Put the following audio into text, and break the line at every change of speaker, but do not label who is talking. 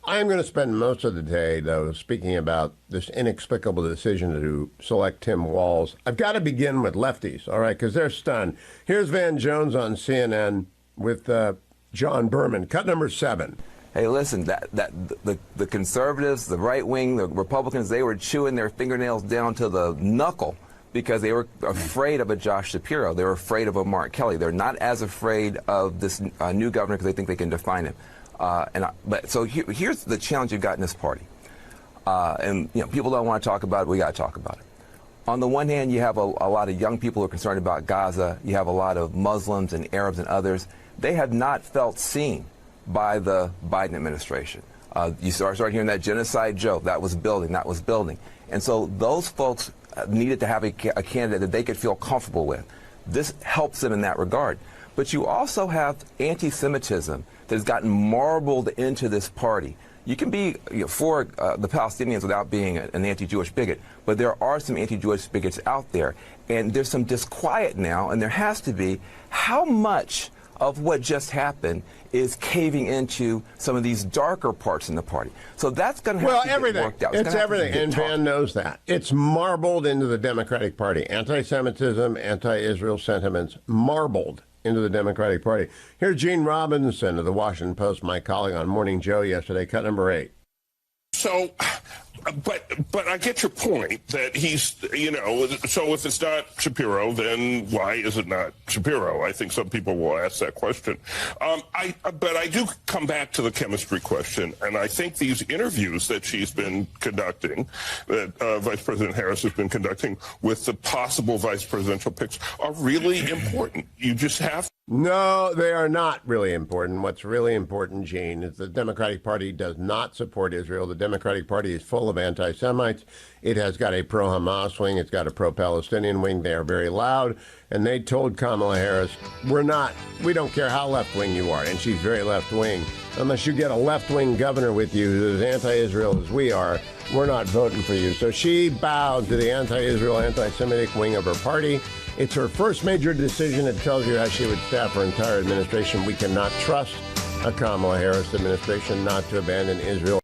I'm going to spend most of the day, though, speaking about this inexplicable decision to select Tim Walz. I've got to begin with lefties, all right, because they're stunned. Here's Van Jones on CNN with John Berman. Cut number 7.
Hey, listen, the conservatives, the right wing, the Republicans, they were chewing their fingernails down to the knuckle because they were afraid of a Josh Shapiro. They were afraid of a Mark Kelly. They're not as afraid of this new governor because they think they can define him. So here's the challenge you've got in this party. And people don't want to talk about it. We got to talk about it. On the one hand, you have a lot of young people who are concerned about Gaza. You have a lot of Muslims and Arabs and others. They have not felt seen by the Biden administration. You start hearing that genocide joke. That was building. And so those folks needed to have a candidate that they could feel comfortable with. This helps them in that regard. But you also have anti-Semitism that has gotten marbled into this party. You can be for the Palestinians without being an anti-Jewish bigot, but there are some anti-Jewish bigots out there. And there's some disquiet now, and there has to be. How much of what just happened is caving into some of these darker parts in the party? So that's going to have to get worked out.
It's everything, and Van knows that. It's marbled into the Democratic Party. Anti-Semitism, anti-Israel sentiments, marbled into the Democratic Party. Here's Gene Robinson of the Washington Post, my colleague on Morning Joe yesterday, cut number 8.
So, but I get your point that he's, so if it's not Shapiro, then why is it not Shapiro? I think some people will ask that question. But I do come back to the chemistry question, and I think these interviews that she's been conducting, that Vice President Harris has been conducting with the possible vice presidential picks are really important. You just have.
No, they are not really important. What's really important, Gene, is the Democratic Party does not support Israel. The Democratic Party is full of anti-Semites. It has got a pro-Hamas wing. It's got a pro-Palestinian wing. They are very loud. And they told Kamala Harris, we don't care how left-wing you are. And she's very left-wing. Unless you get a left-wing governor with you who's as anti-Israel as we are, we're not voting for you. So she bowed to the anti-Israel, anti-Semitic wing of her party. It's her first major decision. It tells you how she would staff her entire administration. We cannot trust a Kamala Harris administration not to abandon Israel.